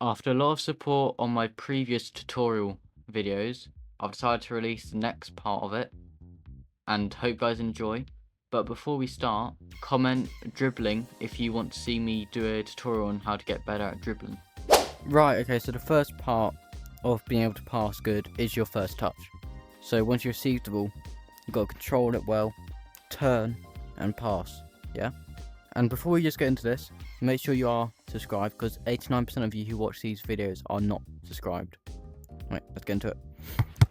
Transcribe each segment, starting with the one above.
After a lot of support on my previous tutorial videos, I've decided to release the next part of it and hope you guys enjoy. But before we start, comment dribbling if you want to see me do a tutorial on how to get better at dribbling. Right, okay, so the first part of being able to pass good is your first touch. So once you receive the ball, you've got to control it well, turn and pass, yeah? And before we just get into this, make sure you are subscribed, because 89% of you who watch these videos are not subscribed. Right, let's get into it.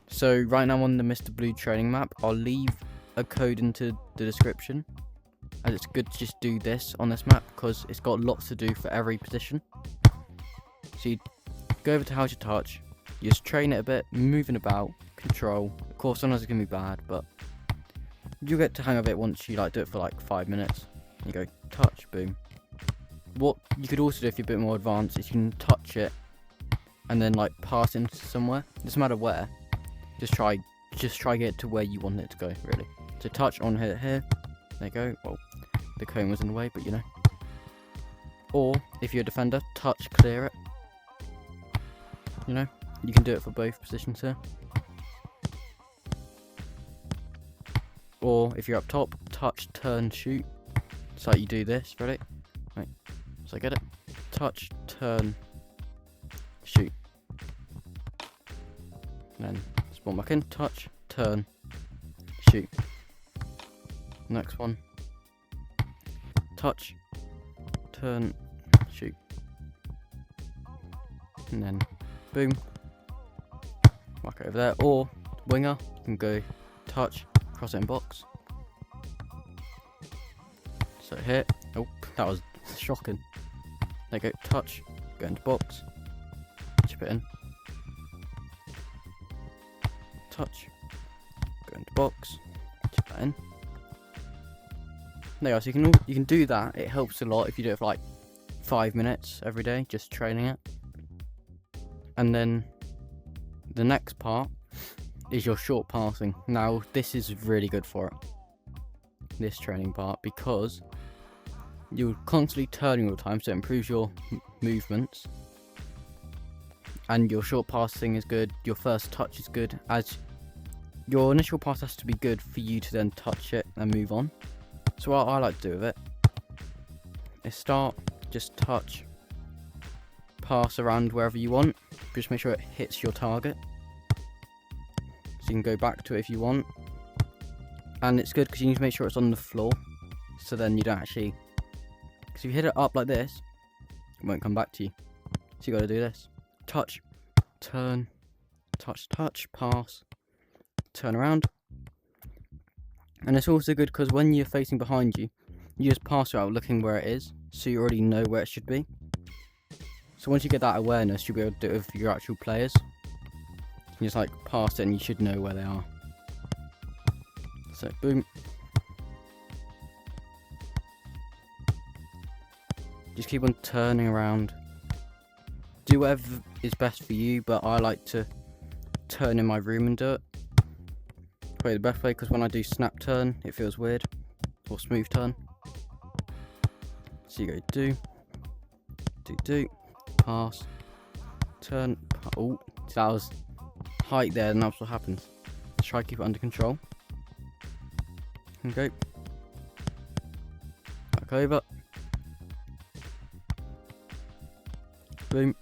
So right now I'm on the Mr. Blue training map. I'll leave a code into the description, as it's good to just do this on this map because it's got lots to do for every position. So you go over to how to touch, you just train it a bit, moving about, control. Of course sometimes it's going to be bad, but you'll get the hang of it once you do it for like 5 minutes. You go touch, boom. What you could also do if you're a bit more advanced is you can touch it and then pass into somewhere. Doesn't matter where. Just try get it to where you want it to go, really. So touch on here. There you go. Well, the cone was in the way, but you know. Or if you're a defender, touch, clear it. You know, you can do it for both positions here. Or if you're up top, touch, turn, shoot. So you do this, ready? Right. So get it. Touch, turn, shoot. And then spawn back in. Touch, turn, shoot. Next one. Touch, turn, shoot. And then boom. Whack it over there. Or winger, you can go touch, cross it in box. So here, oh, that was shocking. There you go, touch, go into box, chip it in. Touch, go into box, chip that in. There you go, so you can do that. It helps a lot if you do it for 5 minutes every day, just training it. And then the next part is your short passing. Now this is really good for it, this training part, because you're constantly turning all the time, so it improves your movements. And your short passing is good, your first touch is good, as your initial pass has to be good for you to then touch it and move on. So what I like to do with it is start, just touch, pass around wherever you want, just make sure it hits your target. So you can go back to it if you want. And it's good because you need to make sure it's on the floor, so then you don't actually, because if you hit it up like this, it won't come back to you. So you got to do this. Touch, turn, touch, touch, pass, turn around. And it's also good because when you're facing behind you, you just pass it out looking where it is, so you already know where it should be. So once you get that awareness, you'll be able to do it with your actual players. You just pass it and you should know where they are. So boom. Just keep on turning around. Do whatever is best for you, but I like to turn in my room and do it. Probably the best way, because when I do snap turn, it feels weird. Or smooth turn. So you go do, pass, turn, oh, that was height there, and that's what happens. Try to keep it under control. Okay. Back over. Boom.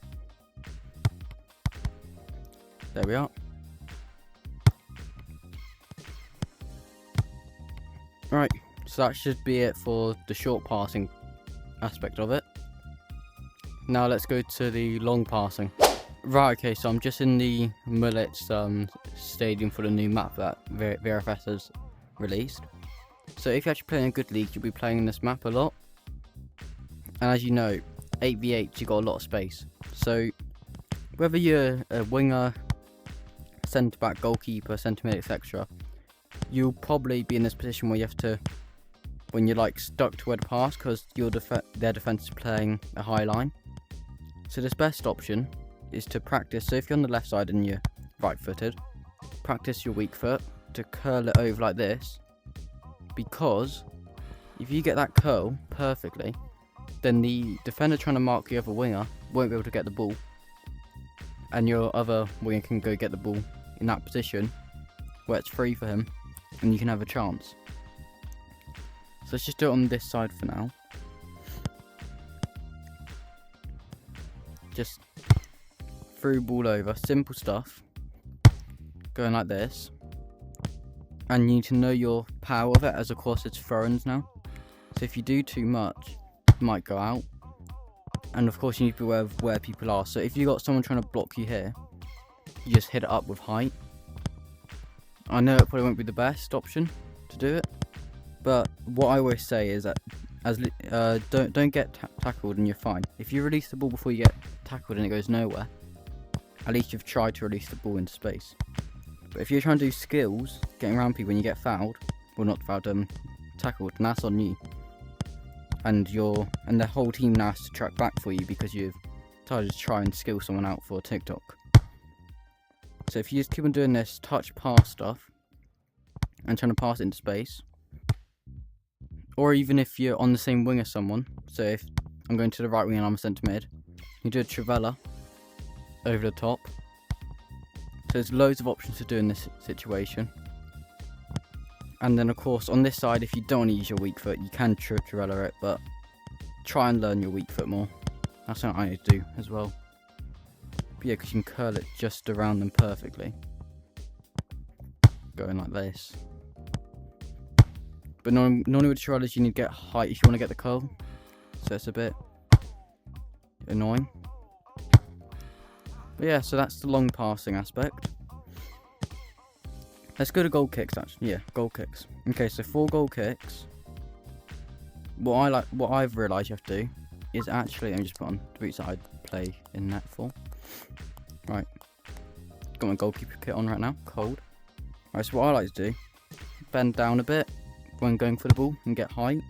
There we are. Right, so that should be it for the short passing aspect of it. Now let's go to the long passing. Right, okay, so I'm just in the Mullets stadium for the new map that VRFS has released. So if you're actually playing a good league, you'll be playing this map a lot. And as you know, 8v8, you've got a lot of space. So whether you're a winger, centre back, goalkeeper, centre mid, etc., you'll probably be in this position where you have to, when you're stuck to where to pass, because their defence is playing a high line. So this best option is to practice. So if you're on the left side and you're right footed, practice your weak foot to curl it over like this, because if you get that curl perfectly, then the defender trying to mark the other winger won't be able to get the ball, and your other winger can go get the ball in that position where it's free for him, and you can have a chance. So let's just do it on this side for now. Just through ball over, simple stuff, going like this. And you need to know your power of it, as of course it's throw-ins now. So if you do too much, it might go out. And of course you need to be aware of where people are. So if you got someone trying to block you here, you just hit it up with height. I know it probably won't be the best option to do it, but what I always say is that don't get tackled and you're fine. If you release the ball before you get tackled and it goes nowhere, at least you've tried to release the ball into space. But if you're trying to do skills, getting around people when you get fouled, well not fouled, tackled, and that's on you. And the whole team now has to track back for you because you've decided to try and skill someone out for TikTok. So if you just keep on doing this touch pass stuff and trying to pass it into space, or even if you're on the same wing as someone, so if I'm going to the right wing and I'm a centre mid, you do a trivela over the top. So there's loads of options to do in this situation. And then of course on this side, if you don't want to use your weak foot, you can trivela it, but try and learn your weak foot more. That's what I need to do as well. But yeah, because you can curl it just around them perfectly. Going like this. But normally with trivelas you need to get height if you want to get the curl. So it's a bit annoying. But yeah, so that's the long passing aspect. Let's go to goal kicks actually. Yeah, goal kicks. Okay, so for goal kicks, what I've realised you have to do is actually, let me just put on the boots that I play in net for. Right. Got my goalkeeper kit on right now, cold. Right, so what I like to do, bend down a bit when going for the ball and get height.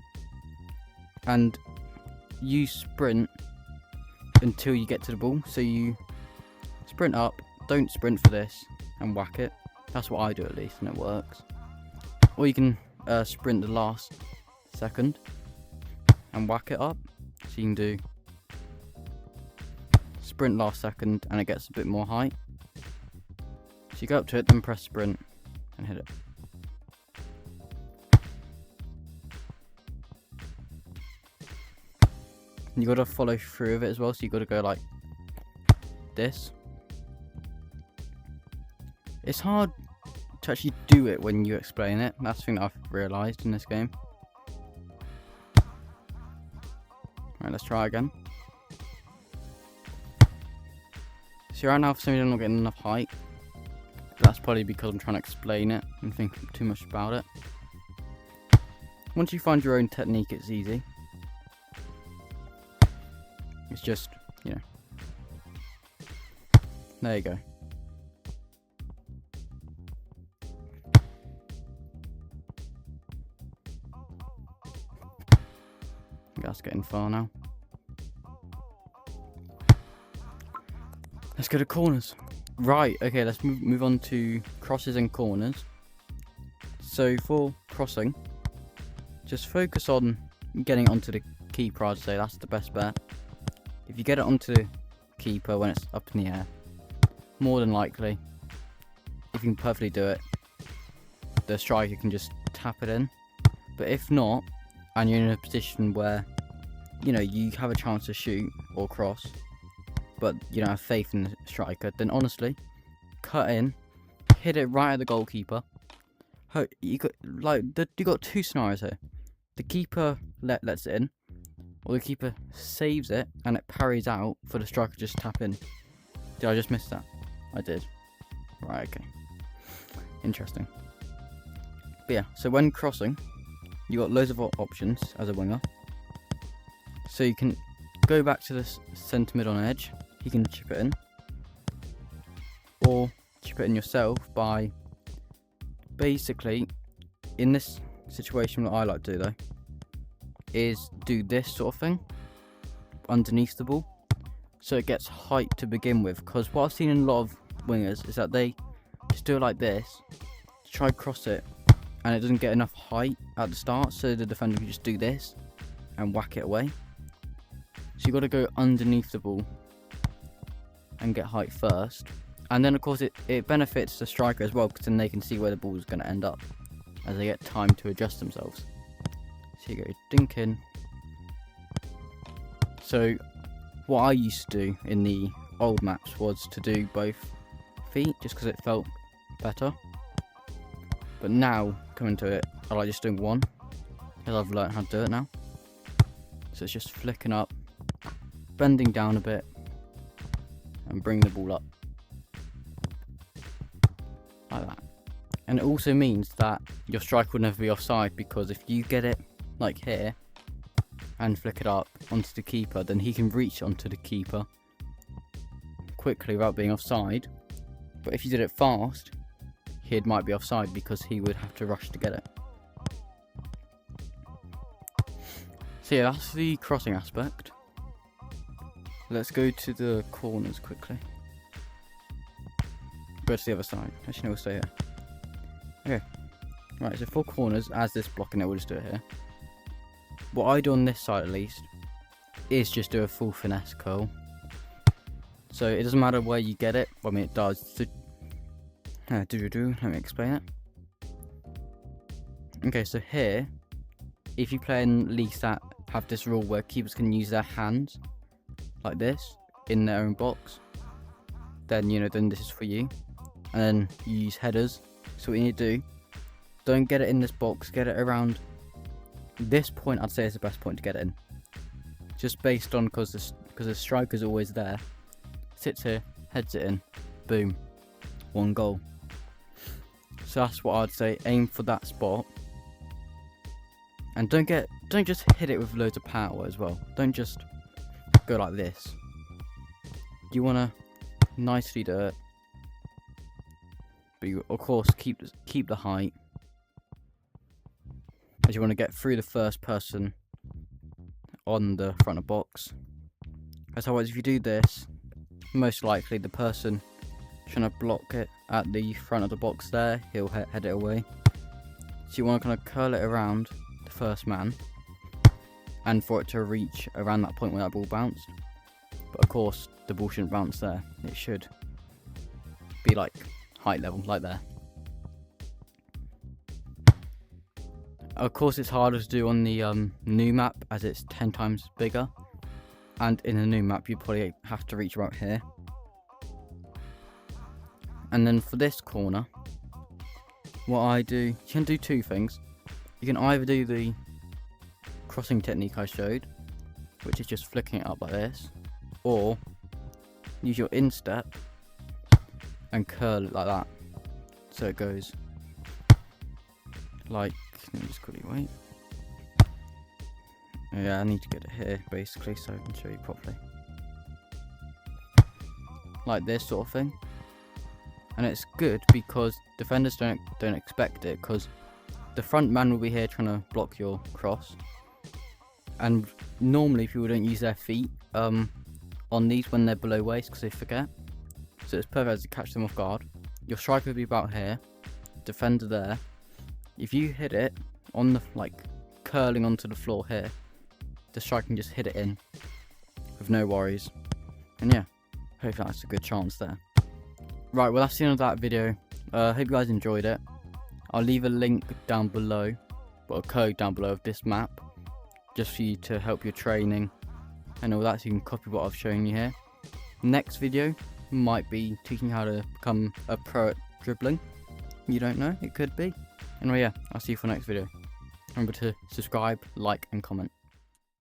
And you sprint until you get to the ball. So you sprint up, don't sprint for this, and whack it. That's what I do at least, and it works. Or you can sprint the last second and whack it up. So you can do sprint last second and it gets a bit more height. So you go up to it, then press sprint and hit it. And you got to follow through with it as well, so you got to go like this. It's hard to actually do it when you explain it. That's the thing that I've realised in this game. Right, let's try again. So right now for some reason I'm not getting enough height. That's probably because I'm trying to explain it and think too much about it. Once you find your own technique, it's easy. It's just, you know. There you go. That's getting far now. Let's go to corners. Right, okay, let's move on to crosses and corners. So for crossing, just focus on getting onto the keeper, I'd say that's the best bet. If you get it onto the keeper when it's up in the air, more than likely, if you can perfectly do it, the striker can just tap it in. But if not, and you're in a position where, you know, you have a chance to shoot or cross, but you don't have faith in the striker, then honestly, cut in, hit it right at the goalkeeper. You got two scenarios here. The keeper lets it in, or the keeper saves it and it parries out for the striker to just tap in. Did I just miss that? I did. Right, okay. Interesting. But yeah, so when crossing, you got loads of options as a winger. So you can go back to the centre mid on edge. You can chip it in, or chip it in yourself by basically, in this situation, what I like to do though is do this sort of thing underneath the ball, so it gets height to begin with. Because what I've seen in a lot of wingers is that they just do it like this, try cross it, and it doesn't get enough height at the start, so the defender can just do this and whack it away. So you've got to go underneath the ball and get height first. And then of course it benefits the striker as well, because then they can see where the ball is going to end up as they get time to adjust themselves. So you go dink in. So what I used to do in the old maps was to do both feet, just because it felt better. But now, coming to it, I like just doing one, because I've learned how to do it now. So it's just flicking up, bending down a bit, and bring the ball up. Like that. And it also means that your striker will never be offside, because if you get it like here and flick it up onto the keeper, then he can reach onto the keeper quickly without being offside. But if you did it fast, he might be offside, because he would have to rush to get it. So yeah, that's the crossing aspect. Let's go to the corners quickly. Go to the other side. Actually, no, we'll stay here. Okay. Right, so for corners, as this blocking it, we'll just do it here. What I do on this side at least is just do a full finesse curl. So it doesn't matter where you get it. Well, I mean, it does. So, let me explain it. Okay, so here, if you play in leagues that have this rule where keepers can use their hands like this in their own box, then then this is for you. And then you use headers. So what you need to do, don't get it in this box, get it around this point. I'd say is the best point to get it in, just based on because the striker's always there. Sits here, heads it in, boom, 1 goal. So that's what I'd say. Aim for that spot, and don't just hit it with loads of power as well. Don't just go like this. You want to nicely do it, but you of course keep the height, as you want to get through the first person on the front of the box. As otherwise, if you do this, most likely the person trying to block it at the front of the box there, he'll head it away. So you want to kind of curl it around the first man, and for it to reach around that point where that ball bounced. But of course, the ball shouldn't bounce there. It should be like height level, like there. Of course, it's harder to do on the new map, as it's 10 times bigger. And in the new map, you probably have to reach about here. And then for this corner, what I do, you can do 2 things. You can either do the crossing technique I showed, which is just flicking it up like this, or use your instep and curl it like that, so it goes like, let me just quickly wait. Yeah, I need to get it here basically so I can show you properly, like this sort of thing. And it's good because defenders don't expect it, because the front man will be here trying to block your cross, and normally people don't use their feet on these when they're below waist, because they forget. So it's perfect to catch them off guard. Your striker will be about here, defender there. If you hit it on the curling onto the floor here, the striker can just hit it in with no worries. And yeah, hopefully that's a good chance there. Right, well that's the end of that video. Hope you guys enjoyed it. I'll leave a link down below, or a code down below of this map, just for you to help your training and all that, so you can copy what I've shown you here. Next video might be teaching how to become a pro at dribbling. You don't know, it could be. Anyway, yeah, I'll see you for the next video. Remember to subscribe, like and comment.